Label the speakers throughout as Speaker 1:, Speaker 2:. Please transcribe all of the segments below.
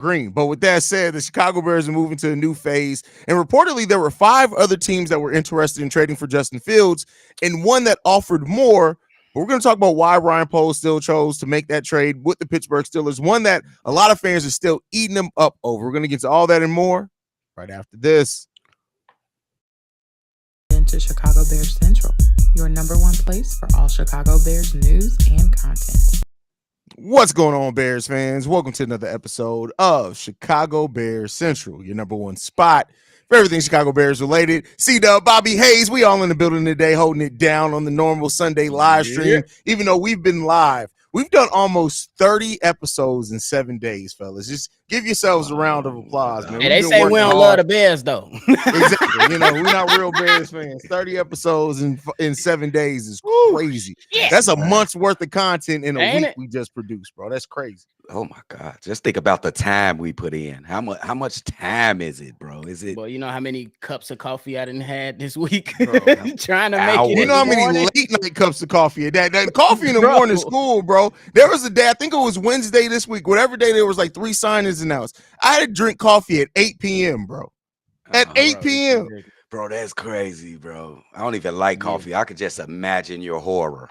Speaker 1: green. But with that said, the Chicago Bears are moving to a new phase. And reportedly, there were 5 other teams that were interested in trading for Justin Fields and one that offered more. But we're going to talk about why Ryan Poles still chose to make that trade with the Pittsburgh Steelers, one that a lot of fans are still eating them up over. We're going to get to all that and more right after this.
Speaker 2: To Chicago Bears Central, your number one place for all Chicago Bears news and content.
Speaker 1: What's going on, Bears fans? Welcome to another episode of Chicago Bears Central, your number one spot for everything Chicago Bears related. C-Dub, Bobby Haize, we all in the building today, holding it down on the normal Sunday live stream. Even though we've been live, we've done almost 30 episodes in 7 days, fellas. Just give yourselves a round of applause, man.
Speaker 3: Hey, they say we don't love the Bears, though.
Speaker 1: Exactly. We're not real Bears fans. 30 episodes in 7 days is crazy.
Speaker 3: Yes,
Speaker 1: That's a month's worth of content in a
Speaker 3: Ain't
Speaker 1: week
Speaker 3: it?
Speaker 1: we just produced, bro. That's crazy.
Speaker 4: Oh my God! Just think about the time we put in. How much time is it, bro? Is it?
Speaker 3: Well, you know how many cups of coffee I didn't had this week
Speaker 4: Bro,
Speaker 3: trying to make
Speaker 4: hours.
Speaker 3: it.
Speaker 1: You
Speaker 3: in
Speaker 1: know how
Speaker 3: the
Speaker 1: many
Speaker 3: morning?
Speaker 1: late night cups of coffee? That coffee in the
Speaker 3: Bro.
Speaker 1: morning is cool, bro. There was a day, I think it was Wednesday this week, whatever day there was like 3 signings announced. I had to drink coffee at 8 p.m., bro. At
Speaker 4: Oh,
Speaker 1: 8
Speaker 3: Bro,
Speaker 1: p.m.
Speaker 4: bro, that's crazy, bro. I don't even like coffee. I could just imagine your horror.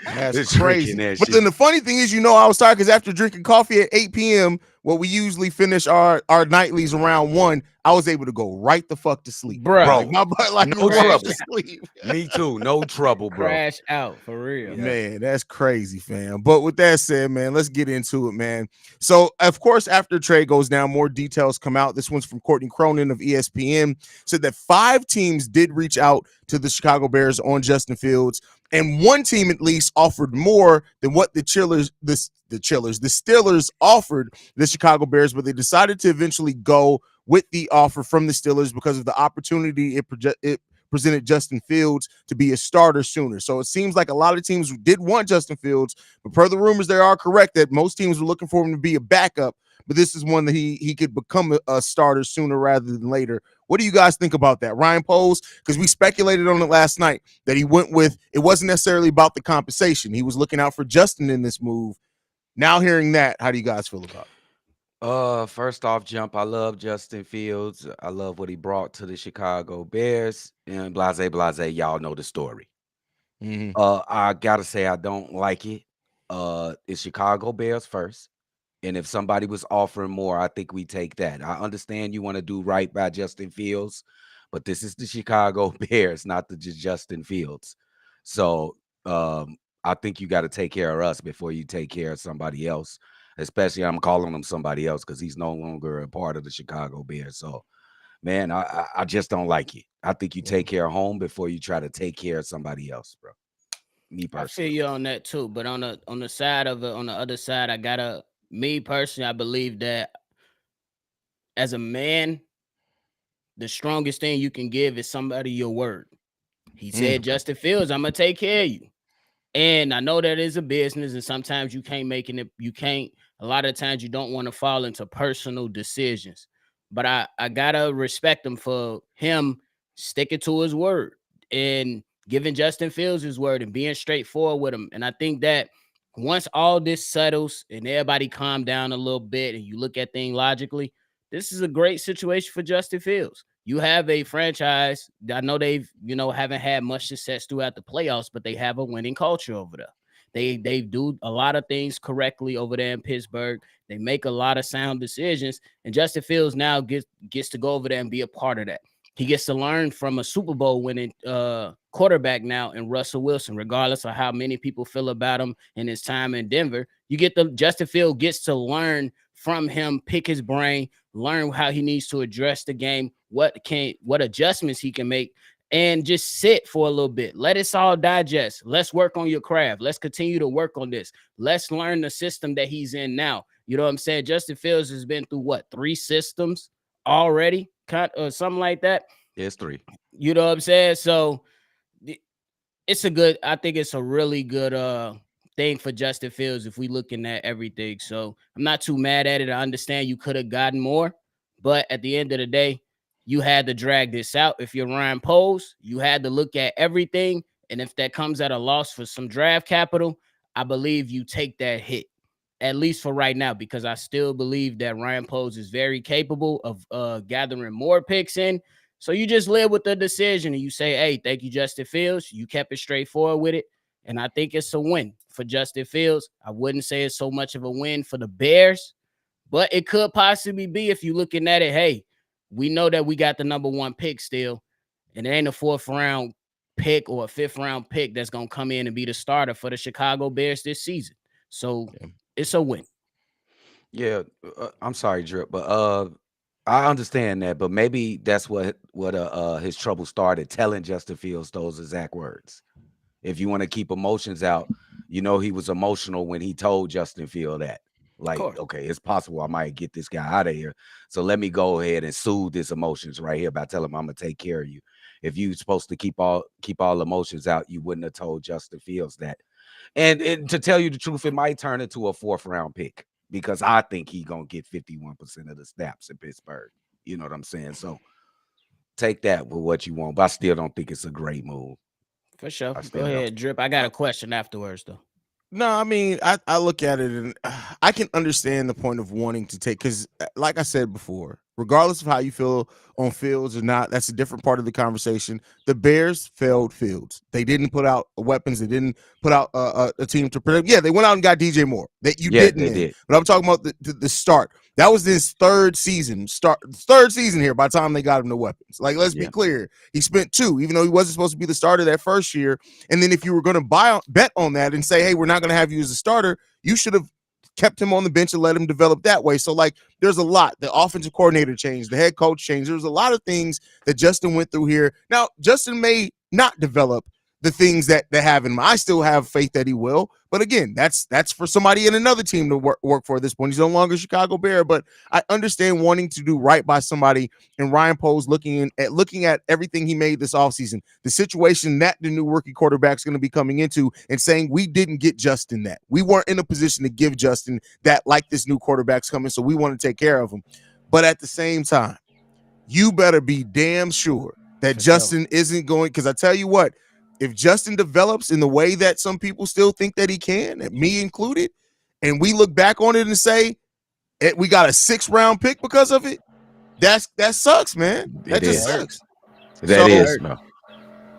Speaker 1: That's
Speaker 4: Just
Speaker 1: crazy.
Speaker 4: drinking that
Speaker 1: But
Speaker 4: shit.
Speaker 1: then the funny thing is, I was tired because after drinking coffee at 8 p.m., what we usually finish our nightlies around 1, I was able to go right the fuck to sleep.
Speaker 3: Bro.
Speaker 1: Like my butt like
Speaker 4: No
Speaker 1: right
Speaker 4: trouble.
Speaker 1: to sleep.
Speaker 4: Me too. No trouble, bro.
Speaker 3: Crash out for real.
Speaker 1: Man, that's crazy, fam. But with that said, man, let's get into it, man. So, of course, after the trade goes down, more details come out. This one's from Courtney Cronin of ESPN. Said that 5 teams did reach out to the Chicago Bears on Justin Fields, and one team at least offered more than what the Steelers offered the Chicago Bears, but they decided to eventually go with the offer from the Steelers because of the opportunity it presented Justin Fields to be a starter sooner. So it seems like a lot of teams did want Justin Fields, but per the rumors, they are correct that most teams were looking for him to be a backup, but this is one that he could become a starter sooner rather than later. What do you guys think about that? Ryan Poles, because we speculated on it last night that he went with, it wasn't necessarily about the compensation. He was looking out for Justin in this move. Now hearing that, how do you guys feel about it?
Speaker 4: First off, I love Justin Fields. I love what he brought to the Chicago Bears. And blase, y'all know the story. I gotta say I don't like it. It's Chicago Bears first. And if somebody was offering more, I think we take that. I understand you want to do right by Justin Fields, but this is the Chicago Bears, not the Justin Fields. So I think you got to take care of us before you take care of somebody else. Especially, I'm calling him somebody else because he's no longer a part of the Chicago Bears. So, man, I just don't like it. I think you take care of home before you try to take care of somebody else, bro. Me
Speaker 3: I feel
Speaker 4: personally.
Speaker 3: you on that too, but on the side of it, on the other side, me personally, I believe that as a man, the strongest thing you can give is somebody your word. He said, Justin Fields, I'm gonna take care of you. And I know that is a business, and sometimes you can't make it. You can't. A lot of times you don't want to fall into personal decisions. But I gotta respect him for him sticking to his word and giving Justin Fields his word and being straightforward with him. And I think that once all this settles and everybody calm down a little bit and you look at things logically, this is a great situation for Justin Fields. You have a franchise. I know they've, haven't had much success throughout the playoffs, but they have a winning culture over there. They do a lot of things correctly over there in Pittsburgh. They make a lot of sound decisions, and Justin Fields now gets to go over there and be a part of that. He gets to learn from a Super Bowl winning quarterback now in Russell Wilson, regardless of how many people feel about him in his time in Denver. Justin Fields gets to learn from him, pick his brain, learn how he needs to address the game, what adjustments he can make, and just sit for a little bit. Let us all digest. Let's work on your craft. Let's continue to work on this. Let's learn the system that he's in now. You know what I'm saying? Justin Fields has been through 3 systems already, or something like that.
Speaker 4: It's 3.
Speaker 3: You know what I'm saying? So I think it's a really good thing for Justin Fields if we looking at everything. So I'm not too mad at it. I understand you could have gotten more, but at the end of the day, you had to drag this out. If you're Ryan Poles, you had to look at everything. And if that comes at a loss for some draft capital, I believe you take that hit. at least for right now, because I still believe that Ryan Poles is very capable of gathering more picks in. So you just live with the decision and you say, hey, thank you, Justin Fields. You kept it straightforward with it. And I think it's a win for Justin Fields. I wouldn't say it's so much of a win for the Bears, but it could possibly be if you're looking at it. Hey, we know that we got the number one pick still, and it ain't a fourth round pick or a fifth round pick that's going to come in and be the starter for the Chicago Bears this season. So it's a win.
Speaker 4: Yeah, I'm sorry, Drip, but I understand that, but maybe that's what his trouble started telling Justin Fields those exact words. If you want to keep emotions out, he was emotional when he told Justin Field that. Like, okay, it's possible I might get this guy out of here. So let me go ahead and soothe his emotions right here by telling him I'm gonna take care of you. If you're supposed to keep all emotions out, you wouldn't have told Justin Fields that. And to tell you the truth, it might turn into a fourth round pick because I think he's gonna get 51% of the snaps in Pittsburgh. You know what I'm saying? So take that with what you want, but I still don't think it's a great move.
Speaker 3: For sure. Go ahead, Drip. I got a question afterwards, though.
Speaker 1: No, I mean, I look at it and I can understand the point of wanting to take, because like I said before, regardless of how you feel on Fields or not, that's a different part of the conversation. The Bears failed Fields. They didn't put out weapons. They didn't put out a team to protect. Yeah, they went out and got DJ Moore. That you did. But I'm talking about the start. That was his third season here by the time they got him the weapons. Like, let's be clear. He spent 2, even though he wasn't supposed to be the starter that first year. And then if you were going to bet on that and say, hey, we're not going to have you as a starter, you should have kept him on the bench and let him develop that way. So, like, there's a lot. The offensive coordinator changed. The head coach changed. There's a lot of things that Justin went through here. Now, Justin may not develop the things that have him. I still have faith that he will. But again, that's for somebody in another team to work for at this point. He's no longer a Chicago Bear, but I understand wanting to do right by somebody, and Ryan Poles looking at everything he made this offseason, the situation that the new rookie quarterback is going to be coming into, and saying we didn't get Justin that. We weren't in a position to give Justin that like this new quarterback's coming, so we want to take care of him. But at the same time, you better be damn sure that Justin isn't going, because I tell you what, if Justin develops in the way that some people still think that he can, me included, and we look back on it and say we got a 6th round pick because of it, that sucks, man. That just sucks.
Speaker 4: That is, no.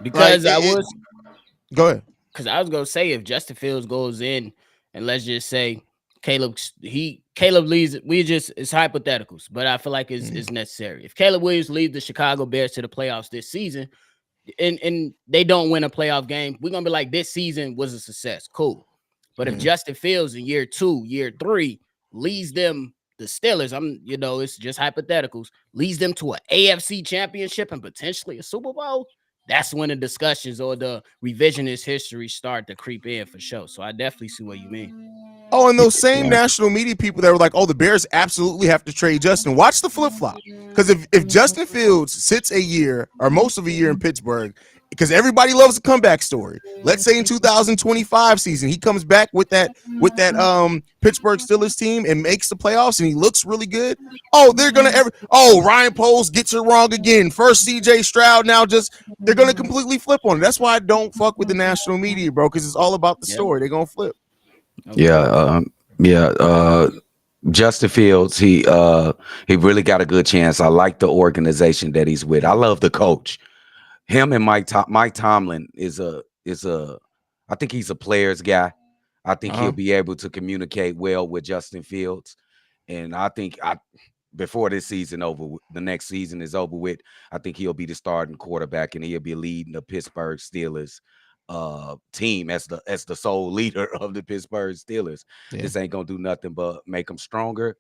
Speaker 3: Because
Speaker 1: go ahead.
Speaker 3: Because I was gonna say, if Justin Fields goes in and let's just say Caleb leaves, it's hypotheticals, but I feel like it's necessary. If Caleb Williams leads the Chicago Bears to the playoffs this season, and they don't win a playoff game, we're gonna be like, this season was a success. Cool. But if Justin Fields in year 2, year 3 leads them, the Steelers, it's just hypotheticals, leads them to an AFC championship and potentially a Super Bowl, that's when the discussions or the revisionist history start to creep in for sure. So I definitely see what you mean.
Speaker 1: Oh, and those same national media people that were like, oh, the Bears absolutely have to trade Justin. Watch the flip-flop. Because if Justin Fields sits a year or most of a year in Pittsburgh, because everybody loves a comeback story. Let's say in 2025 season, he comes back with that Pittsburgh Steelers team and makes the playoffs and he looks really good. Oh, they're going to Ryan Poles gets it wrong again. First CJ Stroud, now they're going to completely flip on it. That's why I don't fuck with the national media, bro, because it's all about the story. They're going to flip.
Speaker 4: Justin Fields, he really got a good chance. I like the organization that he's with. I love the coach. Him and Mike Tomlin is I think he's a player's guy. I think he'll be able to communicate well with Justin Fields. And I think before this season the next season is over with, I think he'll be the starting quarterback and he'll be leading the Pittsburgh Steelers team as the sole leader of the Pittsburgh Steelers. This ain't gonna do nothing but make them stronger.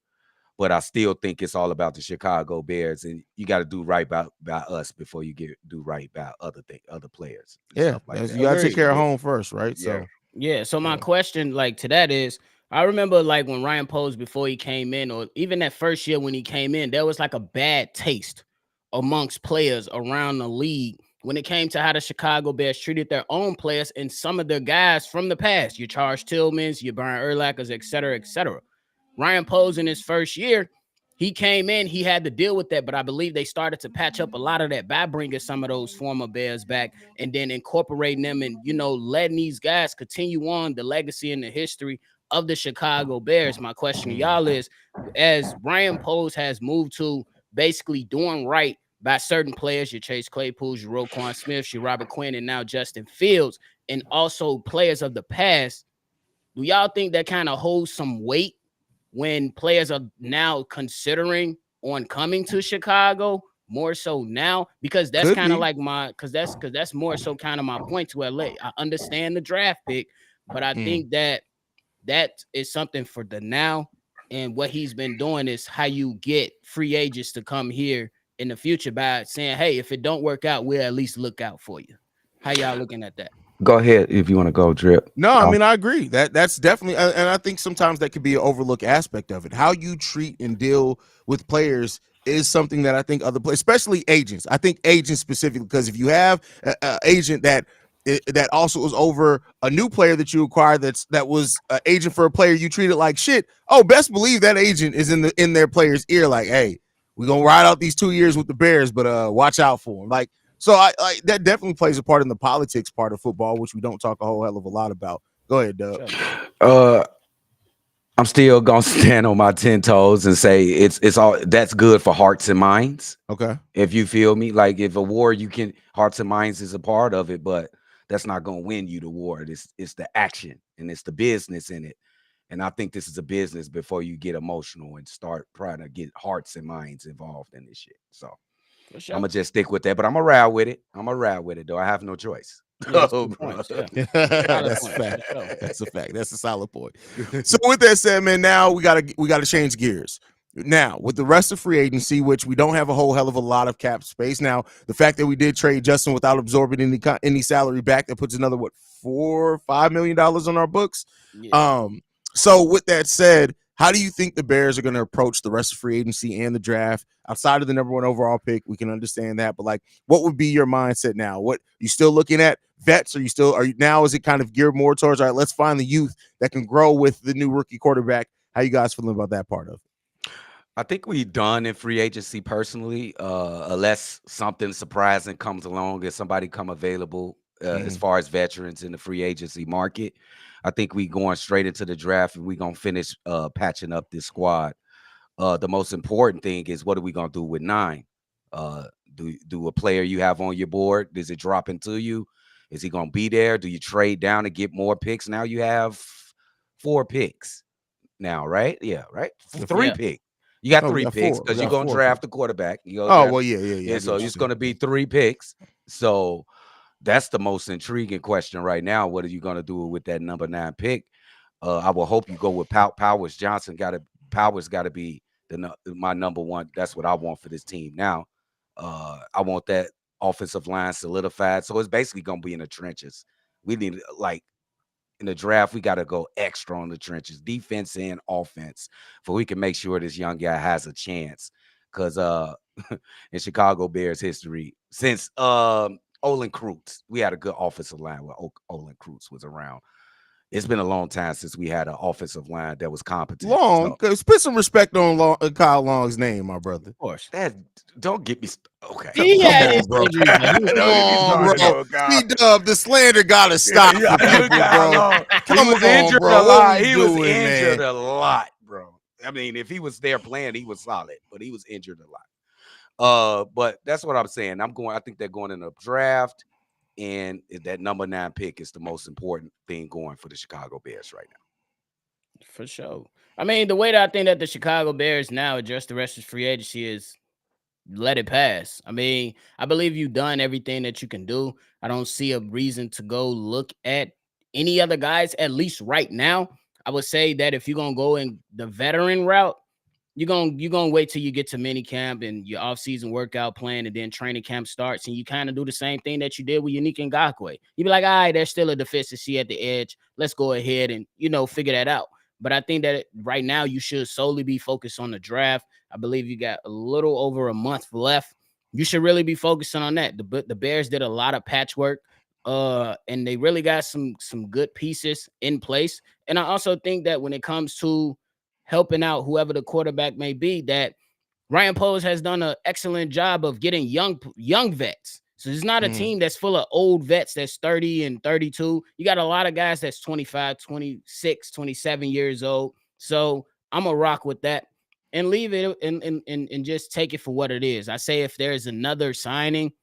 Speaker 4: But I still think it's all about the Chicago Bears, and you got to do right by us before you do right by other players.
Speaker 1: Yeah, you got to take care of home first, right?
Speaker 3: So my question, to that is, I remember when Ryan Poles, before he came in, or even that first year when he came in, there was a bad taste amongst players around the league when it came to how the Chicago Bears treated their own players and some of their guys from the past, your Charles Tillmans, your Brian Urlachers, et cetera, et cetera. Ryan Poles in his first year, he came in, he had to deal with that, but I believe they started to patch up a lot of that by bringing some of those former Bears back and then incorporating them and, letting these guys continue on the legacy and the history of the Chicago Bears, my question to y'all is, as Ryan Poles has moved to basically doing right by certain players, your Chase Claypool, your Roquan Smith, your Robert Quinn, and now Justin Fields, and also players of the past, do y'all think that kind of holds some weight when players are now considering on coming to Chicago more so now? Because that's
Speaker 1: Could
Speaker 3: kind of
Speaker 1: be.
Speaker 3: like my because that's more so kind of my point to LA. I understand the draft pick, but I think that is something for the now. And what he's been doing is how you get free agents to come here in the future by saying, hey, if it don't work out, we'll at least look out for you. How y'all looking at that?
Speaker 4: Go ahead if you want to go, Drip.
Speaker 1: No, I mean, I agree that's definitely, and I think sometimes that could be an overlooked aspect of it. How you treat and deal with players is something that I think other players, especially agents. I think agents specifically, because if you have an agent that also was over a new player that you acquired, that was an agent for a player you treated like shit. Oh, best believe that agent is in their player's ear, like, hey, we're gonna ride out these 2 years with the Bears, but watch out for them. Like, so I that definitely plays a part in the politics part of football, which we don't talk a whole hell of a lot about. Go ahead, Doug.
Speaker 4: I'm still gonna stand on my 10 toes and say it's all that's good for hearts and minds.
Speaker 1: Okay.
Speaker 4: If you feel me, like if a war, you can hearts and minds is a part of it, but that's not gonna win you the war. It's the action and it's the business in it. And I think this is a business before you get emotional and start trying to get hearts and minds involved in this shit. So
Speaker 3: Sure.
Speaker 4: I'm gonna just stick with that, but I'm gonna ride with it. Though. I have no choice.
Speaker 3: Yeah, points, yeah.
Speaker 1: That's a fact. That's a fact. That's a solid point. So with that said, man, now we gotta change gears. Now, with the rest of free agency, which we don't have a whole hell of a lot of cap space. Now, the fact that we did trade Justin without absorbing any salary back, that puts another $4 or $5 million on our books.
Speaker 3: Yeah.
Speaker 1: So with that said, how do you think the Bears are going to approach the rest of free agency and the draft outside of the number 1 overall pick? We can understand that, but like, what would be your mindset now? What you still looking at vets? Now is it kind of geared more towards, all right, let's find the youth that can grow with the new rookie quarterback? How you guys feeling about that part of it?
Speaker 4: I think we done in free agency personally, unless something surprising comes along and somebody come available as far as veterans in the free agency market. I think we going straight into the draft and we gonna finish patching up this squad. The most important thing is, what are we gonna do with 9? Do a player you have on your board, does it drop into you? Is he gonna be there? Do you trade down and get more picks? Now you have 4 picks now, right? Yeah, right. 3 picks. You got 3 picks because you're gonna draft a quarterback.
Speaker 1: Well, yeah.
Speaker 4: So it's gonna be 3 picks. So that's the most intriguing question right now. What are you gonna do with that number 9 pick? I will hope you go with Powers. Powers got to be my number 1. That's what I want for this team now. I want that offensive line solidified. So it's basically gonna be in the trenches. We need, like, in the draft, we got to go extra on the trenches, defense and offense, for we can make sure this young guy has a chance. Because in Chicago Bears history, since Olin Kreutz, we had a good offensive line when Olin Kreutz was around. It's been a long time since we had an offensive line that was competent.
Speaker 1: Put some respect on Kyle Long's name, my brother.
Speaker 3: Of course.
Speaker 4: Don't get me okay.
Speaker 3: He had his
Speaker 1: bro.
Speaker 3: injuries.
Speaker 1: C-Dub, the slander gotta stop.
Speaker 4: He was injured a lot. He was injured a lot, bro. I mean, if he was there playing, he was solid, but he was injured a lot. But that's what I'm saying. I think they're going in a draft. And that number 9 pick is the most important thing going for the Chicago Bears right now.
Speaker 3: For sure. I mean, the way that I think that the Chicago Bears now address the rest of free agency is let it pass. I mean, I believe you've done everything that you can do. I don't see a reason to go look at any other guys, at least right now. I would say that if you're going to go in the veteran route, you're gonna wait till you get to mini camp and your offseason workout plan, and then training camp starts, and you kind of do the same thing that you did with Unique Ngakoue. You be like, all right, there's still a deficiency at the edge. Let's go ahead and figure that out. But I think that right now you should solely be focused on the draft. I believe you got a little over a month left. You should really be focusing on that. The Bears did a lot of patchwork, and they really got some good pieces in place. And I also think that when it comes to helping out whoever the quarterback may be, that Ryan Poles has done an excellent job of getting young vets So it's not a team that's full of old vets that's 30 and 32. You got a lot of guys that's 25, 26, 27 years old. So I'm going to rock with that and leave it and just take it for what it is. I say if there's another signing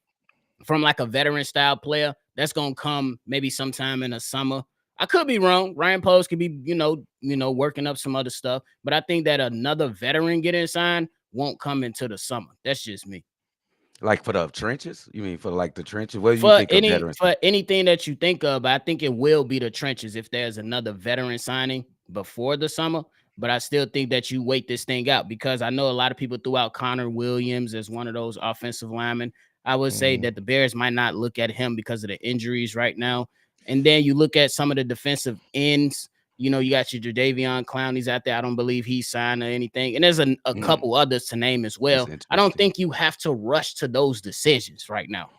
Speaker 3: from like a veteran style player, that's going to come maybe sometime in the summer. I could be wrong. Ryan Post could be, working up some other stuff. But I think that another veteran getting signed won't come into the summer. That's just me.
Speaker 4: Like for the trenches? You mean for like the trenches? What do you
Speaker 3: For
Speaker 4: think of veterans?
Speaker 3: for anything that you think of, I think it will be the trenches if there's another veteran signing before the summer. But I still think that you wait this thing out because I know a lot of people threw out Connor Williams as one of those offensive linemen. I would say that the Bears might not look at him because of the injuries right now. And then you look at some of the defensive ends. You got your Jadeveon Clowney's out there. I don't believe he's signed or anything. And there's a couple others to name as well. I don't think you have to rush to those decisions right now.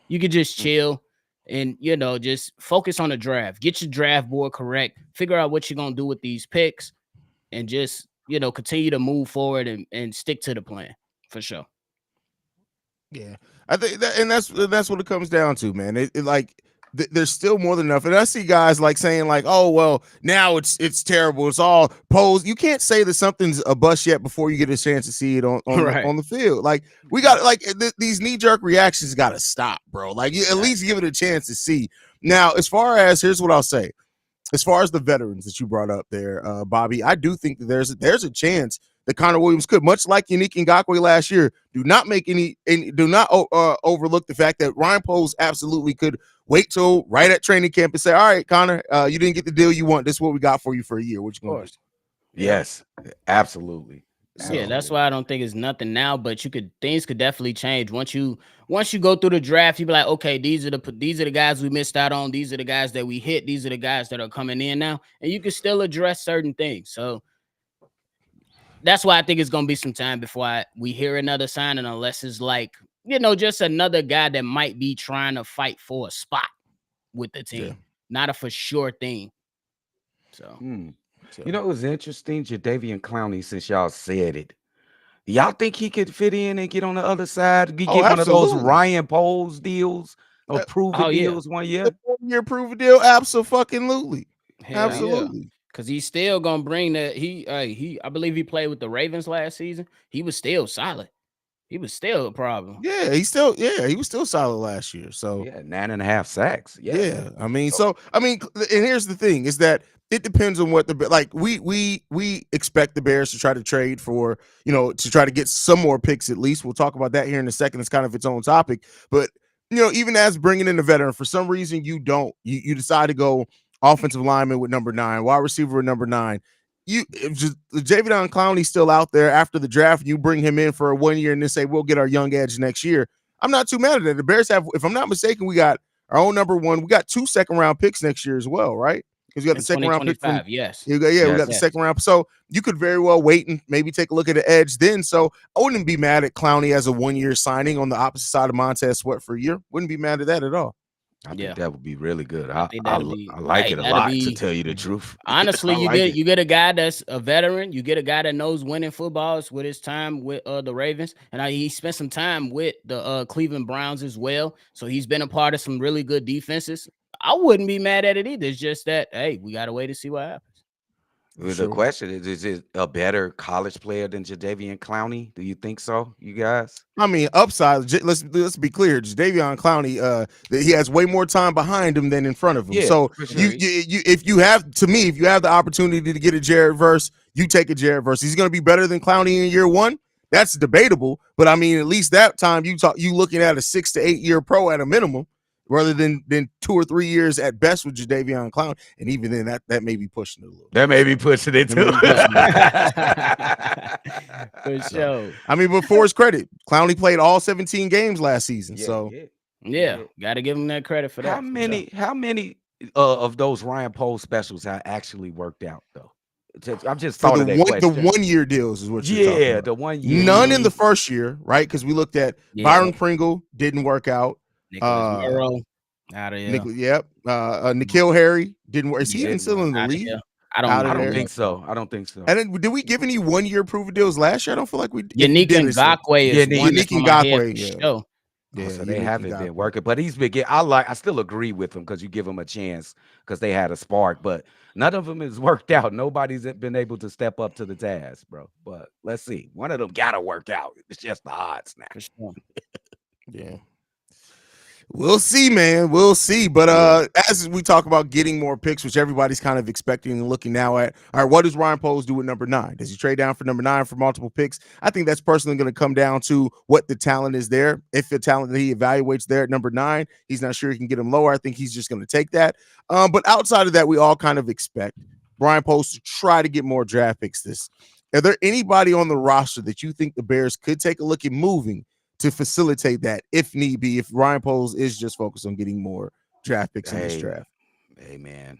Speaker 3: You could just chill and, just focus on the draft. Get your draft board correct. Figure out what you're going to do with these picks and just, continue to move forward and stick to the plan for sure.
Speaker 1: Yeah, I think that, and that's what it comes down to, man. There's still more than enough, and I see guys like saying like, "Oh well, now it's terrible. It's all posed." You can't say that something's a bust yet before you get a chance to see it on the field. Like we got these knee jerk reactions got to stop, bro. Like you at least give it a chance to see. Now, here's what I'll say. As far as the veterans that you brought up there, Bobby, I do think that there's a chance that Connor Williams could, much like Yannick Ngakoue last year, do not overlook the fact that Ryan Poles absolutely could wait till right at training camp and say, all right, Connor, you didn't get the deal you want. This is what we got for you for a year. What you going to do?
Speaker 4: Yes, absolutely.
Speaker 3: Yeah, that's why I don't think it's nothing now, but things could definitely change once you go through the draft. You be like, okay, these are the guys we missed out on. These are the guys that we hit. These are the guys that are coming in now, and you can still address certain things. So that's why I think it's gonna be some time before we hear another signing, unless it's like just another guy that might be trying to fight for a spot with the team, not a for sure thing. So.
Speaker 4: You know, it was interesting, Jadeveon Clowney, since y'all said it. Y'all think he could fit in and get on the other side? Get one of those Ryan Poles deals or deals 1 year?
Speaker 1: 1 year prove a deal? Absolutely. Absolutely.
Speaker 3: Because he's still gonna bring that. I believe he played with the Ravens last season. He was still solid. He was still a problem.
Speaker 1: Yeah, he was still solid last year. So
Speaker 4: 9.5 sacks.
Speaker 1: Yeah. I mean, and here's the thing is that it depends on what we expect the Bears to try to trade for, to try to get some more picks at least. We'll talk about that here in a second. It's kind of its own topic. But, even as bringing in a veteran, for some reason you decide to go offensive lineman with number 9, wide receiver with number 9. If Jadeveon Clowney's still out there after the draft, you bring him in for a 1 year and then say, we'll get our young edge next year. I'm not too mad at that. The Bears have, if I'm not mistaken, we got our own number 1. We got 2 second-round picks next year as well, right? Because you got the second round pick from,
Speaker 3: yes.
Speaker 1: We got the second round. So you could very well wait and maybe take a look at the edge then. So I wouldn't be mad at Clowney as a 1 year signing on the opposite side of Montez Sweat for a year. Wouldn't be mad at that at all.
Speaker 4: I think that would be really good. I like it a lot, to tell you the truth.
Speaker 3: Honestly, you get a guy that's a veteran. You get a guy that knows winning footballs with his time with the Ravens, and he spent some time with the Cleveland Browns as well. So he's been a part of some really good defenses. I wouldn't be mad at it either. It's just that, hey, we got to wait to see what happens.
Speaker 4: The question is it a better college player than Jadeveon Clowney? Do you think so, you guys?
Speaker 1: I mean, upside. Let's be clear. Jadeveon Clowney, he has way more time behind him than in front of him.
Speaker 4: Yeah,
Speaker 1: so
Speaker 4: sure.
Speaker 1: if you have the opportunity to get a Jared Verse, you take a Jared Verse. He's going to be better than Clowney in year 1. That's debatable, but I mean, at least that time you looking at a 6 to 8 year pro at a minimum, rather than 2 or 3 years at best with Jadeveon Clowney. And even then, that may be pushing it a little.
Speaker 4: That may be pushing it too.
Speaker 3: For sure.
Speaker 1: I mean, but for his credit, Clowney played all 17 games last season.
Speaker 3: Got to give him that credit for that.
Speaker 4: How many of those Ryan Poles specials have actually worked out though? I'm just thought of that question.
Speaker 1: The 1 year deals is what you're talking about.
Speaker 4: The 1 year.
Speaker 1: None in the first year, right? Because we looked at Byron Pringle, didn't work out.
Speaker 3: Nicholas Morrow, out of here.
Speaker 1: Nikhil Harry didn't work. Is he even still in the league?
Speaker 3: I
Speaker 4: don't think so. And
Speaker 1: then did we give any 1 year proof deals last year? I don't feel like we.
Speaker 3: Yannick Ngakoue is
Speaker 1: Yannick Ngakoue.
Speaker 3: Sure.
Speaker 4: Oh,
Speaker 1: Yeah,
Speaker 4: so
Speaker 1: you
Speaker 4: they
Speaker 1: need you
Speaker 4: haven't
Speaker 1: got
Speaker 4: been working, but he's been I still agree with him because you give him a chance because they had a spark, but none of them has worked out. Nobody's been able to step up to the task, bro. But let's see. One of them gotta work out. It's just the odds now.
Speaker 3: For sure.
Speaker 1: yeah. We'll see, man. We'll see. But
Speaker 4: Yeah.
Speaker 1: as we talk about getting more picks, which everybody's kind of expecting and looking now at, all right, what does Ryan Poles do with number 9? Does he trade down for number 9 for multiple picks? I think that's personally going to come down to what the talent is there. If the talent that he evaluates there at number 9, he's not sure he can get him lower. I think he's just going to take that. But outside of that, we all kind of expect Brian Poles to try to get more draft picks. Are there anybody on the roster that you think the Bears could take a look at moving to facilitate that if need be, if Ryan Poles is just focused on getting more draft picks in this draft?
Speaker 4: Hey man,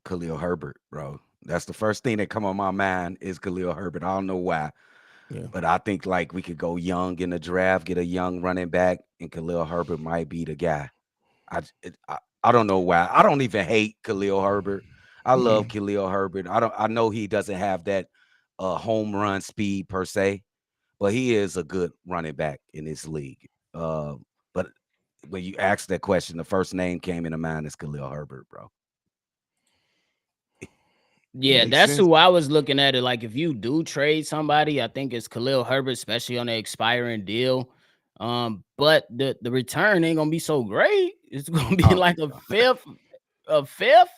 Speaker 4: Khalil Herbert, bro. That's the first thing that come on my mind is Khalil Herbert. I don't know why, but I think like we could go young in the draft, get a young running back, and Khalil Herbert might be the guy. I don't know why. I don't even hate Khalil Herbert. I love Khalil Herbert. I know he doesn't have that home run speed per se, but he is a good running back in this league. But when you ask that question, the first name came into mind is Khalil Herbert, bro.
Speaker 3: Yeah,
Speaker 1: Makes
Speaker 3: that's
Speaker 1: sense.
Speaker 3: who I was looking at it. Like, if you do trade somebody, I think it's Khalil Herbert, especially on the expiring deal. But the return ain't gonna be so great. It's gonna be
Speaker 4: I don't
Speaker 3: like
Speaker 4: think
Speaker 3: a
Speaker 4: so.
Speaker 3: fifth, a fifth.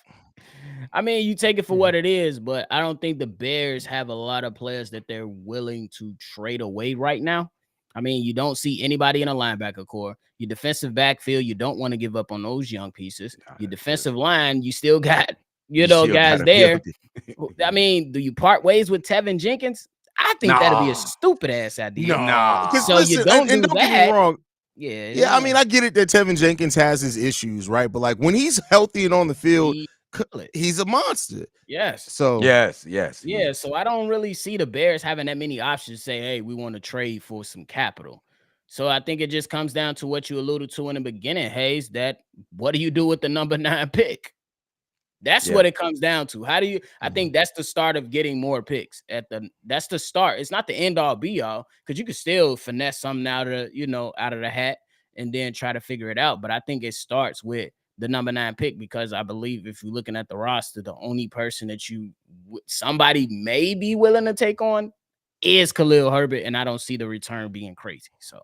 Speaker 3: I mean, you take it for what it is, but I don't think the Bears have a lot of players that they're willing to trade away right now. I mean, you don't see anybody in a linebacker core. Your defensive backfield, you don't want to give up on those young pieces.
Speaker 4: Nah,
Speaker 3: Your
Speaker 4: that's true.
Speaker 3: defensive line, you still got,
Speaker 4: You still
Speaker 3: guys
Speaker 4: gotta build
Speaker 3: there.
Speaker 4: it.
Speaker 3: I
Speaker 4: Yeah.
Speaker 3: mean, do you part ways with Tevin Jenkins? I think that'd be a
Speaker 4: Nah,
Speaker 3: stupid ass idea.
Speaker 1: No, because
Speaker 3: So you
Speaker 4: nah.
Speaker 1: listen,
Speaker 3: don't
Speaker 1: and
Speaker 3: do
Speaker 1: don't get me
Speaker 3: that.
Speaker 1: wrong.
Speaker 3: Yeah,
Speaker 1: Yeah, I mean, I get it that Tevin Jenkins has his issues, right? But like when he's healthy and on the field,
Speaker 3: he kill it.
Speaker 1: he's a monster.
Speaker 3: Yes.
Speaker 1: So
Speaker 4: Yes, yes, he
Speaker 3: Yeah,
Speaker 4: is.
Speaker 3: so I don't really see the Bears having that many options to say, hey, we want to trade for some capital. So I think it just comes down to what you alluded to in the beginning, Haize, that what do you do with the number 9 pick? That's
Speaker 4: Yeah.
Speaker 3: what it comes down to. How do you I think that's the start of getting more picks that's the start. It's not the end all be all because you can still finesse something out of the hat and then try to figure it out. But I think it starts with the number 9 pick because I believe if you're looking at the roster, the only person that somebody may be willing to take on is Khalil Herbert, and I don't see the return being crazy. So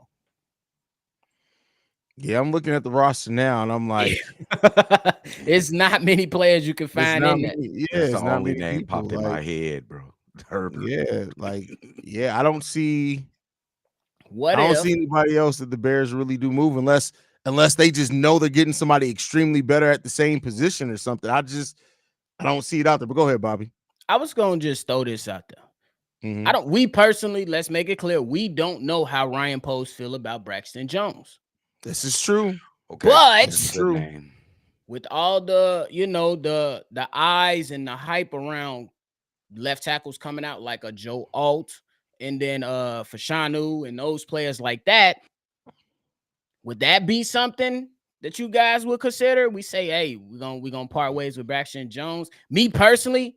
Speaker 1: yeah, I'm looking at the roster now, and I'm like,
Speaker 3: it's not many players you can
Speaker 1: it's
Speaker 3: find
Speaker 1: not
Speaker 3: in that.
Speaker 1: many. Yeah,
Speaker 4: That's the
Speaker 1: it's not
Speaker 4: only
Speaker 1: many
Speaker 4: name
Speaker 1: people.
Speaker 4: popped in
Speaker 1: Like,
Speaker 4: my head, bro. Herbert.
Speaker 1: yeah, like, yeah, I don't see
Speaker 3: What if
Speaker 1: anybody else that the Bears really do move unless they just know they're getting somebody extremely better at the same position or something. I don't see it out there. But go ahead, Bobby.
Speaker 3: I was gonna just throw this out there.
Speaker 1: Mhm.
Speaker 3: We personally, let's make it clear, we don't know how Ryan Post feel about Braxton Jones.
Speaker 1: This is true.
Speaker 4: Okay,
Speaker 3: But
Speaker 4: that's a good
Speaker 1: true.
Speaker 4: name.
Speaker 3: with all the, the eyes and the hype around left tackles coming out like a Joe Alt and then Fashanu and those players like that, would that be something that you guys would consider? We say, hey, we're gonna part ways with Braxton Jones. Me personally,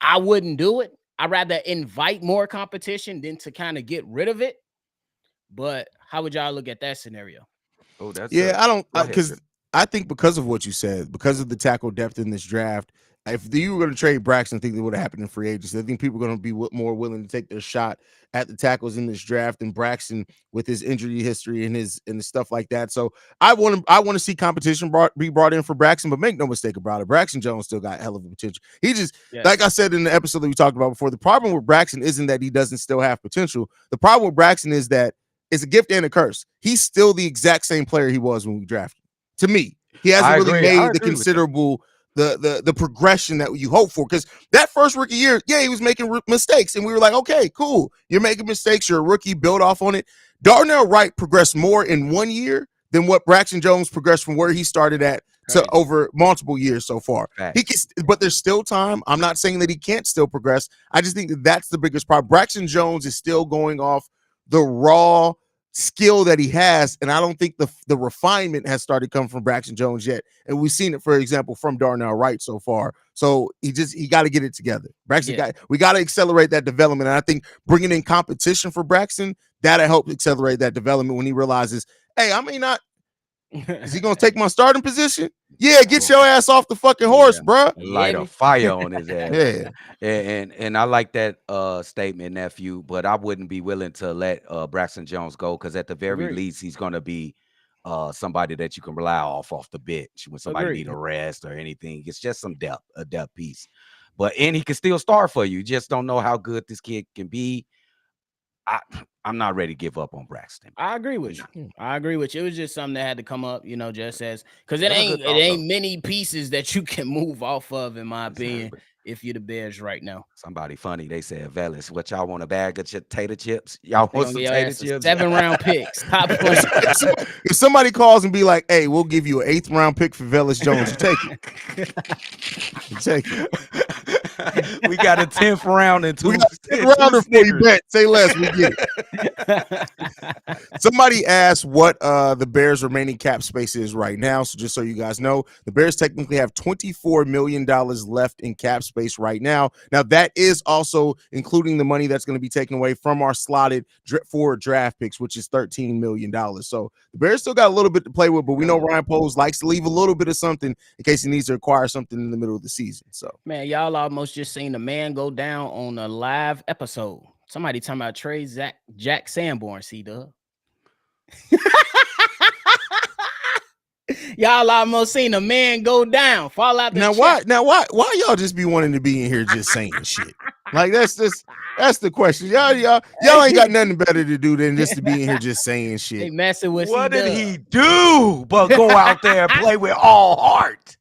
Speaker 3: I wouldn't do it. I'd rather invite more competition than to kind of get rid of it. But how would y'all look at that scenario?
Speaker 4: Oh, that's
Speaker 1: Yeah, I don't
Speaker 4: go ahead,
Speaker 1: because
Speaker 4: Trip.
Speaker 1: I think because of what you said, because of the tackle depth in this draft, if you were going to trade Braxton, I think it would have happened in free agency. I think people are going to be more willing to take their shot at the tackles in this draft than Braxton with his injury history and his stuff like that. So I want to see competition be brought in for Braxton, but make no mistake about it, Braxton Jones still got hell of a potential. He just like I said in the episode that we talked about before, the problem with Braxton isn't that he doesn't still have potential. The problem with Braxton is that it's a gift and a curse. He's still the exact same player he was when we drafted him. To me, he hasn't
Speaker 4: I
Speaker 1: really
Speaker 4: agree. I
Speaker 1: made the
Speaker 4: agree with that.
Speaker 1: considerable the progression that you hope for. Because that first rookie year, yeah, he was making mistakes, and we were like, okay, cool, you're making mistakes. You're a rookie. Build off on it. Darnell Wright progressed more in 1 year than what Braxton Jones progressed from where he started at to over multiple years so far.
Speaker 4: Facts.
Speaker 1: He can, but there's still time. I'm not saying that he can't still progress. I just think that that's the biggest problem. Braxton Jones is still going off the raw skill that he has, and I don't think the refinement has started coming from Braxton Jones yet. And we've seen it, for example, from Darnell Wright so far. So he got to get it together. We got to accelerate that development. And I think bringing in competition for Braxton, that'll help accelerate that development when he realizes, hey, I may not. Is he gonna take my starting position? Yeah, get your ass off the fucking horse, bro.
Speaker 4: Light a fire on his ass.
Speaker 1: Yeah.
Speaker 4: And I like that statement, nephew, but I wouldn't be willing to let Braxton Jones go, because at the very least he's gonna be somebody that you can rely off the bench when somebody need a rest or anything. It's just a depth piece. And he can still start for you. Just don't know how good this kid can be. I'm not ready to give up on Braxton.
Speaker 3: I agree with you. It was just something that had to come up, just as, because it ain't many pieces that you can move off of, in my opinion, if you're the Bears right now.
Speaker 4: Somebody funny, they said, Velas, what y'all want, a bag of tater chips? Y'all want some tater chips?
Speaker 3: 7-round picks. Top players.
Speaker 1: If somebody calls and be like, hey, we'll give you an 8th round pick for Velas Jones, you take it. You take it.
Speaker 4: We got a 10th round and two.
Speaker 1: We got a 10th rounder for you, bet. Say less, we get it. Somebody asked what the Bears' remaining cap space is right now. So just so you guys know, the Bears technically have $24 million left in cap space right now. Now, that is also including the money that's going to be taken away from our slotted forward draft picks, which is $13 million. So the Bears still got a little bit to play with, but we know Ryan Poles likes to leave a little bit of something in case he needs to acquire something in the middle of the season. So,
Speaker 3: man, y'all almost just seen a man go down on a live episode. Somebody talking about trade Jack Sanborn, C-Dub. Y'all almost seen a man go down, fall out the
Speaker 1: why y'all just be wanting to be in here just saying shit? Like that's the question. Y'all ain't got nothing better to do than just to be in here just saying shit.
Speaker 3: They messing with
Speaker 4: what did he do but go out there and play with all heart?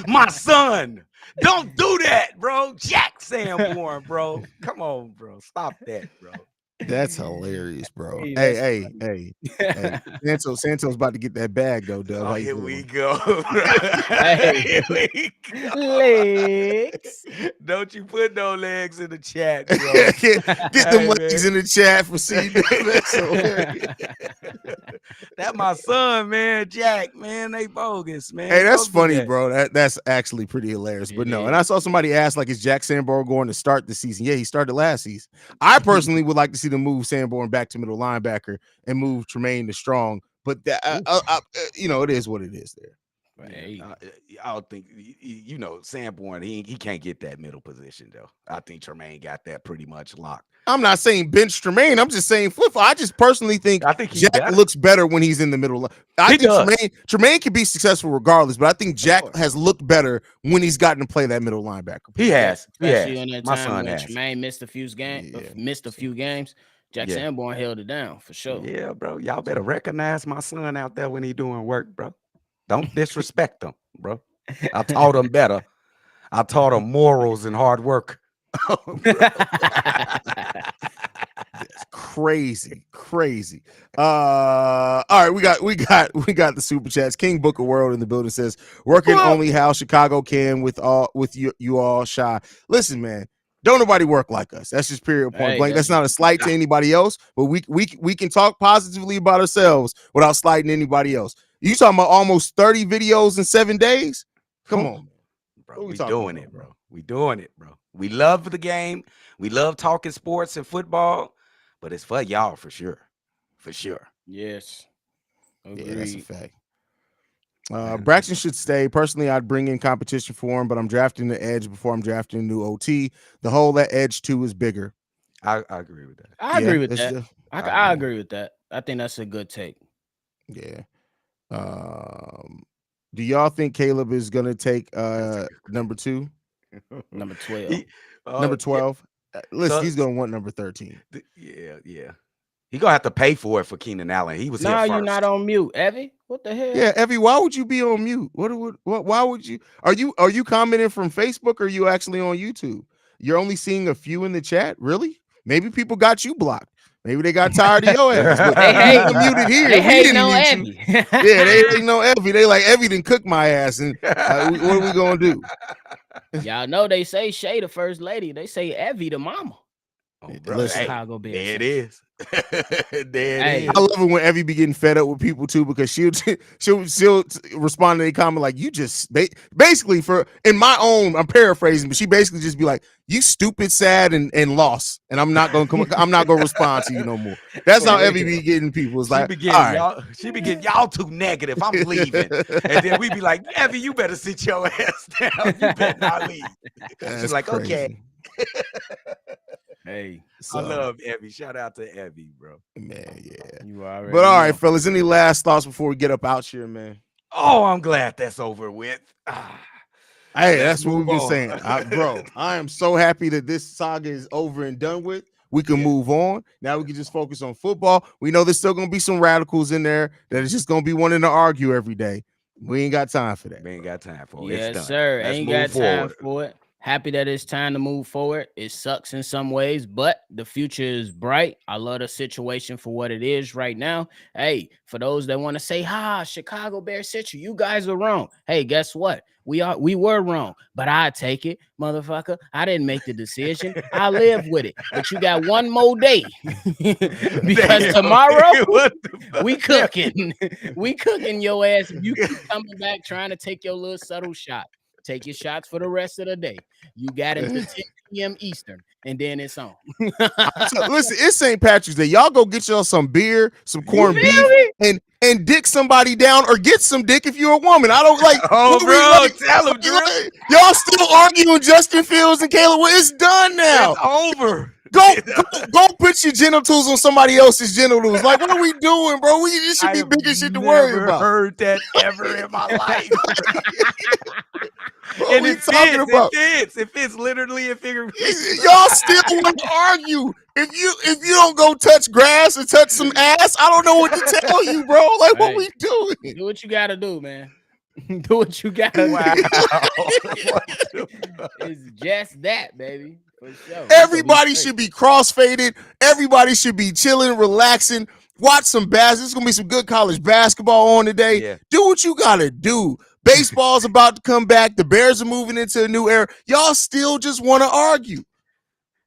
Speaker 4: My son, don't do that, bro. Jack Sanborn, bro. Come on, bro. Stop that, bro.
Speaker 1: That's hilarious, bro. Hey. Santos about to get that bag though, Doug.
Speaker 4: Oh, here we go.
Speaker 3: Here we go. Legs.
Speaker 4: Don't you put no legs in the chat, bro.
Speaker 1: Get them legs in the chat for C.
Speaker 4: That my son, man. Jack, man. They bogus, man.
Speaker 1: Hey, that's funny, bro. That's actually pretty hilarious. But no, and I saw somebody ask, like, is Jack Sanborn going to start the season? Yeah, he started last season. I personally would like to see them move Sanborn back to middle linebacker and move Tremaine to strong. But that, it is what it is there.
Speaker 4: Hey. I don't think Sanborn. He can't get that middle position though. I think Tremaine got that pretty much locked.
Speaker 1: I'm not saying bench Tremaine. I'm just saying flip. I just personally think Jack looks better when he's in the middle. I think Tremaine can be successful regardless, but I think Jack has looked better when he's gotten to play that middle linebacker.
Speaker 4: He has.
Speaker 3: Especially in that time when Tremaine missed a few games. Jack Sanborn held it down for sure.
Speaker 4: Yeah, bro. Y'all better recognize my son out there when he doing work, bro. Don't disrespect him, bro. I taught him better. I taught him morals and hard work.
Speaker 1: That's crazy. All right, we got the super chats. King Booker World in the building says, working only how Chicago can with you all shy. Listen, man, don't nobody work like us. That's just period point blank. That's not a slight to anybody else, but we can talk positively about ourselves without slighting anybody else. You talking about almost 30 videos in 7 days? Come on,
Speaker 4: bro. We doing it, bro. We doing it, bro. We love the game. We love talking sports and football, but it's for y'all for sure. For sure.
Speaker 3: Yes.
Speaker 1: Agreed. Yeah, that's a fact. Braxton should stay. Personally, I'd bring in competition for him, but I'm drafting the edge before I'm drafting a new OT. The hole that edge too is bigger.
Speaker 4: I agree with that.
Speaker 3: I agree with that. I agree with that. I think that's a good take.
Speaker 1: Yeah. Do y'all think Caleb is gonna take number 2?
Speaker 3: Number 12.
Speaker 1: Number 12. Listen, he's gonna want number 13.
Speaker 4: Yeah. He gonna have to pay for it for Keenan Allen. He was here first.
Speaker 3: You're not on mute, Evie. What the hell?
Speaker 1: Yeah, Evie, why would you be on mute? Why would you? Are you commenting from Facebook or are you actually on YouTube? You're only seeing a few in the chat, really? Maybe people got you blocked. Maybe they got tired of your ass. But
Speaker 3: they hate
Speaker 1: muted here.
Speaker 3: They hate no Evie.
Speaker 1: Yeah, they ain't no Evie. They like Evie didn't cook my ass, and what are we gonna do?
Speaker 3: Y'all know they say Shay the first lady. They say Evie the mama.
Speaker 4: Oh, bro,
Speaker 3: The
Speaker 1: Listen,
Speaker 3: Chicago Bears.
Speaker 4: there it is. There it
Speaker 3: Hey.
Speaker 4: is.
Speaker 1: I love it when Evie be getting fed up with people too, because she'll respond to a comment like, "You just basically for in my own, I'm paraphrasing, but she basically just be like, "You stupid, sad, and lost," and I'm not gonna respond to you no more. That's how
Speaker 4: For
Speaker 1: Evie
Speaker 4: real.
Speaker 1: be getting people. It's
Speaker 4: She
Speaker 1: like,
Speaker 4: be
Speaker 1: all
Speaker 4: getting
Speaker 1: right,
Speaker 4: y'all. She be getting y'all too negative. I'm leaving, and then we be like, Evie, you better sit your ass down. You better not leave.
Speaker 1: that's
Speaker 4: She's like, okay.
Speaker 1: crazy.
Speaker 3: Hey,
Speaker 4: I
Speaker 1: So,
Speaker 4: love Evie. Shout out to Evie, bro.
Speaker 1: man, yeah.
Speaker 3: you already
Speaker 1: But all right,
Speaker 3: know.
Speaker 1: fellas, any last thoughts before we get up out here, man?
Speaker 4: Oh, I'm glad that's over with. Ah,
Speaker 1: Hey,
Speaker 4: let's
Speaker 1: that's what we've
Speaker 4: move
Speaker 1: been
Speaker 4: on.
Speaker 1: saying, bro. I am so happy that this saga is over and done with. We can
Speaker 4: Yeah.
Speaker 1: move on. Now we can just focus on football. We know there's still gonna be some radicals in there that is just gonna be wanting to argue every day. We ain't got time for that.
Speaker 4: We ain't got time for it.
Speaker 3: Yes,
Speaker 4: It's done.
Speaker 3: sir.
Speaker 4: Let's
Speaker 3: Ain't
Speaker 4: move
Speaker 3: got time
Speaker 4: forward.
Speaker 3: for it. Happy that it's time to move forward. It sucks in some ways, but the future is bright. I love the situation for what it is right now. Hey, for those that want to say, Chicago Bears City, you guys are wrong. Hey, guess what? We were wrong, but I take it, motherfucker. I didn't make the decision. I live with it. But you got one more day because
Speaker 4: Damn,
Speaker 3: tomorrow
Speaker 4: what the fuck?
Speaker 3: we cooking. We cooking your ass if you keep coming back trying to take your little subtle shot. Take your shots for the rest of the day. You got until 10 p.m. Eastern, and then it's on.
Speaker 1: So, listen, it's St. Patrick's Day. Y'all go get y'all some beer, some corned
Speaker 3: feel
Speaker 1: beef,
Speaker 3: me?
Speaker 1: and dick somebody down, or get some dick if you're a woman. I don't like.
Speaker 4: Oh,
Speaker 1: what do we
Speaker 4: bro,
Speaker 1: like-
Speaker 4: tell him, Drew.
Speaker 1: y'all still arguing Justin Fields and Caleb? Well, it's done now.
Speaker 4: It's over.
Speaker 1: Go put your genitals on somebody else's genitals. Like, what are we doing, bro? This should
Speaker 4: I
Speaker 1: be
Speaker 4: have
Speaker 1: bigger shit to worry
Speaker 4: never
Speaker 1: about.
Speaker 4: heard that ever in my life.
Speaker 1: What
Speaker 4: And
Speaker 1: we
Speaker 4: it
Speaker 1: talking
Speaker 4: fits.
Speaker 1: about?
Speaker 4: It fits literally and figuratively.
Speaker 1: Y'all still want to argue. If you don't go touch grass and touch some ass, I don't know what to tell you, bro. Like, what
Speaker 3: Hey,
Speaker 1: we doing?
Speaker 3: do what you gotta do, man. Do what you gotta
Speaker 4: Wow.
Speaker 3: do.
Speaker 4: What the fuck?
Speaker 3: It's just that, baby. For sure.
Speaker 1: Everybody should be crossfaded. Everybody should be chilling, relaxing. Watch some basketball. There's gonna be some good college basketball on today.
Speaker 4: Yeah.
Speaker 1: Do what you gotta do. Baseball's about to come back. The Bears are moving into a new era. Y'all still just want to argue.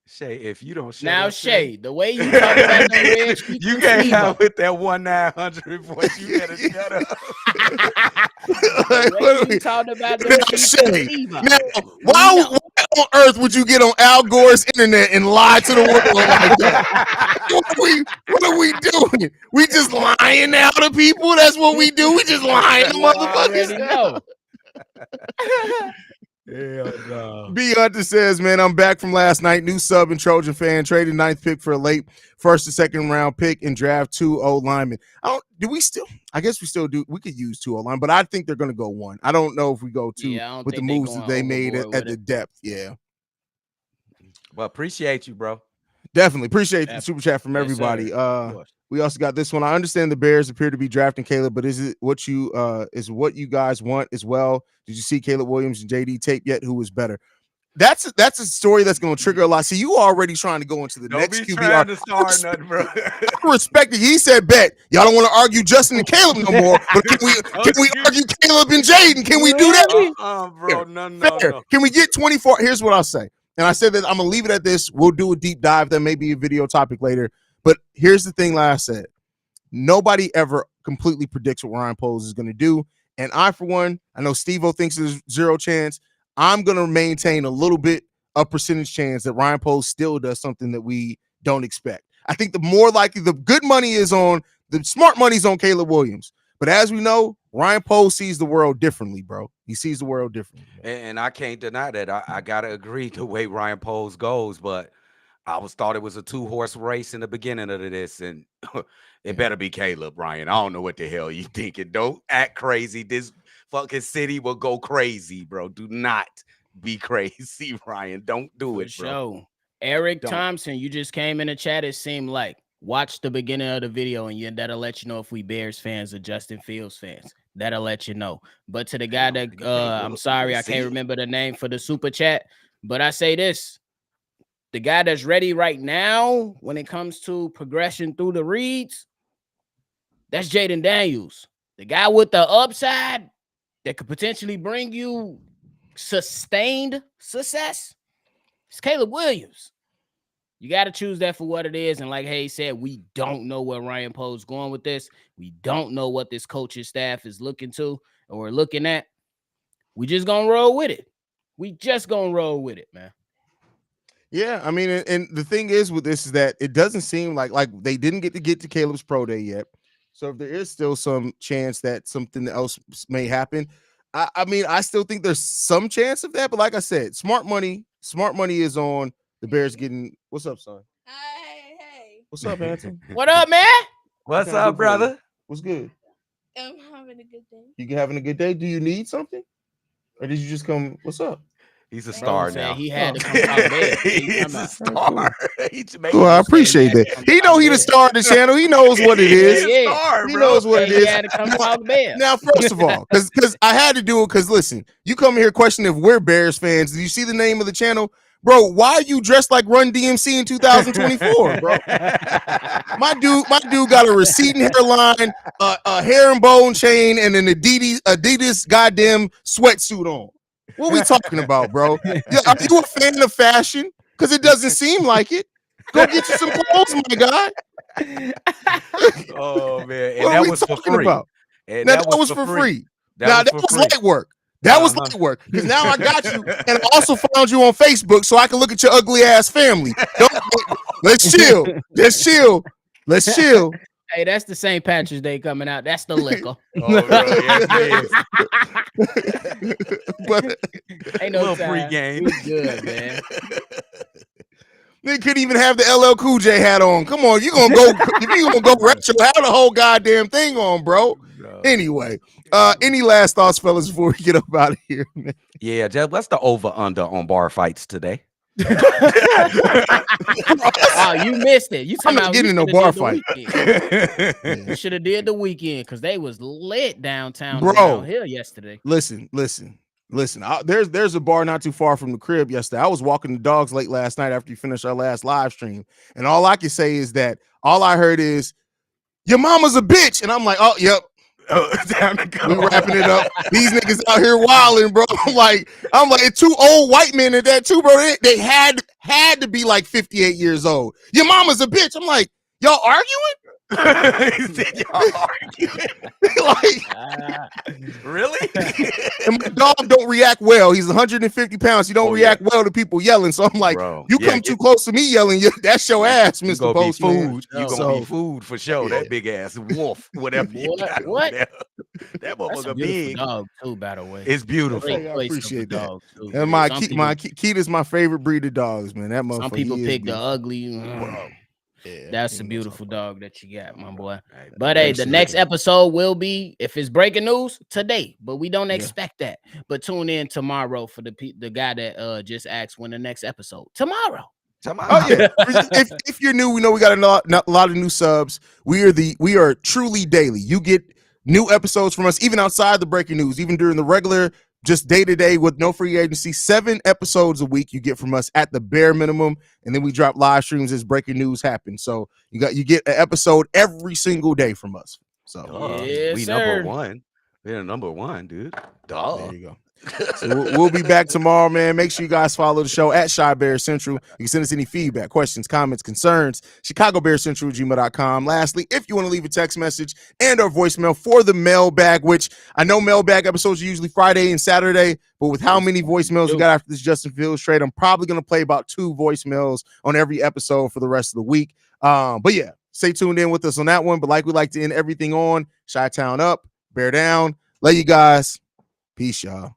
Speaker 4: Shay, if you don't shut
Speaker 3: Now,
Speaker 4: up,
Speaker 3: Shay, the way you talk about them red sheets
Speaker 4: you
Speaker 3: and
Speaker 4: can't
Speaker 3: Steve-O.
Speaker 4: have with that 1-900 voice. You better shut up.
Speaker 3: The way you talked about them
Speaker 1: Now,
Speaker 3: sheets and
Speaker 1: Shay,
Speaker 3: Steve-O.
Speaker 1: now,
Speaker 3: We
Speaker 1: why
Speaker 3: know.
Speaker 1: on earth would you get on Al Gore's internet and lie to the world like that? What are we doing? We just lying now to people? That's what we do. We just lying to
Speaker 3: You
Speaker 1: motherfuckers
Speaker 3: already
Speaker 1: now.
Speaker 3: know.
Speaker 4: Hell no.
Speaker 1: B. Hunter says, man, I'm back from last night. New sub and Trojan fan. Traded ninth pick for a late first and second round pick and draft 2 O linemen. I guess we still do. We could use 2 O line, but I think they're going to go 1. I don't know if we go 2
Speaker 3: Yeah, I don't
Speaker 1: with the
Speaker 3: think they
Speaker 1: moves that
Speaker 3: going
Speaker 1: they made
Speaker 3: overboard
Speaker 1: at
Speaker 3: with
Speaker 1: the
Speaker 3: it.
Speaker 1: depth. Yeah,
Speaker 4: Well, appreciate you, bro.
Speaker 1: definitely. Appreciate the super chat from
Speaker 3: Yes,
Speaker 1: everybody.
Speaker 3: sir. Of course.
Speaker 1: We also got this one. I understand the Bears appear to be drafting Caleb, but is it what you guys want as well? Did you see Caleb Williams and JD tape yet? Who was better? That's a story that's going to trigger a lot. See, you already trying to go into the
Speaker 4: Don't
Speaker 1: next
Speaker 4: be
Speaker 1: QBR.
Speaker 4: trying to start nothing, bro.
Speaker 1: I respect it. He said, "Bet y'all don't want to argue Justin and Caleb no more, but can we argue Caleb and Jaden? Can we do that?
Speaker 4: Bro. No.
Speaker 1: Fair. Can we get 24? Here's what I'll say, and I said that I'm gonna leave it at this. We'll do a deep dive. That may be a video topic later. But here's the thing, like I said, nobody ever completely predicts what Ryan Poles is going to do. And I, for one, I know Steve-O thinks there's zero chance. I'm going to maintain a little bit of percentage chance that Ryan Poles still does something that we don't expect. I think the more likely, the good money is on, the smart money's on Caleb Williams. But as we know, Ryan Poles sees the world differently, bro. He sees the world differently.
Speaker 4: And I can't deny that. I gotta agree the way Ryan Poles goes, but I thought it was a 2-horse race in the beginning of this, and it better be Caleb, Ryan. I don't know what the hell you thinking. Don't act crazy. This fucking city will go crazy, bro. Do not be crazy, Ryan. Don't do it, bro.
Speaker 3: Sure. Eric
Speaker 4: Don't.
Speaker 3: Thompson, you just came in the chat. It seemed like watch the beginning of the video, and that'll let you know if we Bears fans or Justin Fields fans. That'll let you know. But to the guy that I'm sorry, I can't remember the name for the super chat, but I say this. The guy that's ready right now when it comes to progression through the reads, that's Jaden Daniels. The guy with the upside that could potentially bring you sustained success is Caleb Williams. You got to choose that for what it is. And like Haize said, we don't know where Ryan Poe's going with this. We don't know what this coaching staff is looking to or looking at. We just gonna roll with it. We just gonna roll with it, man.
Speaker 1: Yeah, I mean, and the thing is with this is that it doesn't seem like they didn't get to Caleb's pro day yet. So if there is still some chance that something else may happen, I mean, I still think there's some chance of that. But like I said, smart money is on the Bears getting. What's up, son?
Speaker 5: Hey.
Speaker 1: What's up, Anthony?
Speaker 3: What up, man?
Speaker 4: What's up, brother?
Speaker 1: What's good?
Speaker 5: I'm having a good day.
Speaker 1: You having a good day? Do you need something, or did you just come? What's up?
Speaker 4: He's a star
Speaker 3: Saying
Speaker 4: now.
Speaker 3: he had to come out bed.
Speaker 4: He's a star.
Speaker 1: Well, I appreciate that. He know he the star of the channel. He knows what it is.
Speaker 3: Yeah.
Speaker 1: He knows what it
Speaker 3: He
Speaker 1: is.
Speaker 3: had to come out the bed.
Speaker 1: Now, first of all, because I had to do it. Because listen, you come here questioning if we're Bears fans. Do you see the name of the channel, bro? Why are you dressed like Run DMC in 2024, bro? My dude got a receding hairline, a herringbone chain, and an Adidas goddamn sweatsuit on. What we talking about, bro? Are you a fan of fashion? Because it doesn't seem like it. Go get you some clothes, my guy.
Speaker 4: Oh man, and
Speaker 1: What
Speaker 4: that
Speaker 1: are we
Speaker 4: was for
Speaker 1: talking
Speaker 4: free.
Speaker 1: about?
Speaker 4: And
Speaker 1: Now, that was for free. That was light work. That was light work. Because now I got you, and I also found you on Facebook so I can look at your ugly ass family. Let's chill. Let's chill. Let's chill.
Speaker 3: Hey, that's the St. Patrick's Day coming out. That's the liquor.
Speaker 1: But
Speaker 3: Ain't no
Speaker 4: little
Speaker 3: time.
Speaker 4: pregame.
Speaker 3: We good, man.
Speaker 1: They couldn't even have the LL Cool J hat on. Come on, you gonna go if you gonna go retro, have the whole goddamn thing on, bro. Anyway, any last thoughts, fellas, before we get up out of here, man?
Speaker 4: Yeah, Jeff, what's the over-under on bar fights today?
Speaker 3: Oh, you missed it. You
Speaker 1: I'm not getting in no bar fight.
Speaker 3: You should have did the weekend because they was lit downtown around here yesterday.
Speaker 1: Listen. There's a bar not too far from the crib yesterday. I was walking the dogs late last night after you finished our last live stream, and all I can say is that all I heard is your mama's a bitch, and I'm like, oh, yep.
Speaker 4: Time to go.
Speaker 1: We wrapping it up. These niggas out here wilding, bro. I'm like, two old white men at that too, bro. They had to be like 58 years old. Your mama's a bitch. I'm like, y'all arguing?
Speaker 4: Really?
Speaker 1: And my dog don't react well. He's 150 pounds. He don't react well to people yelling. So I'm like, bro, you come too close to me yelling, that's your ass, Mr. Postman.
Speaker 4: You gonna be food for sure. That big ass wolf, whatever you got.
Speaker 3: What?
Speaker 4: That motherfucker big.
Speaker 3: Dog too, by the way.
Speaker 4: It's beautiful.
Speaker 1: I appreciate that. And my Keita's my favorite breed of dogs, man. That motherfucker.
Speaker 3: Some people pick the ugly.
Speaker 1: Yeah,
Speaker 3: that's a beautiful dog that you got, my boy. But hey, the next episode will be, if it's breaking news, today. But we don't expect that. But tune in tomorrow for the guy that just asked when the next episode. Tomorrow.
Speaker 1: Oh yeah. if you're new, we know we got a lot of new subs. We are truly daily. You get new episodes from us, even outside the breaking news, even during the regular, just day-to-day with no free agency. 7 episodes a week you get from us at the bare minimum, and then we drop live streams as breaking news happens. So you get an episode every single day from us. So
Speaker 3: yes,
Speaker 4: number one. We're number one, dude.
Speaker 1: There you go. So we'll be back tomorrow, man. Make sure you guys follow the show at Shy Bear Central. You can send us any feedback, questions, comments, concerns, ChicagoBearCentral@gmail.com. Lastly, if you want to leave a text message and or voicemail for the mailbag, which I know mailbag episodes are usually Friday and Saturday, but with how many voicemails we got after this Justin Fields trade, I'm probably going to play about 2 voicemails on every episode for the rest of the week. But yeah, stay tuned in with us on that one. But like we like to end everything on, Chi-Town up, Bear down. Love you guys. Peace, y'all.